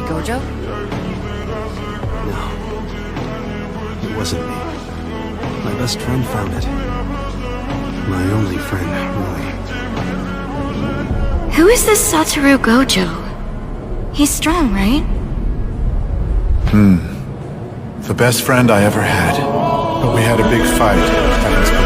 Gojo? No. It wasn't me. My best friend found it. My only friend, really. Who is this Satoru Gojo? He's strong, right? The best friend I ever had. But we had a big fight.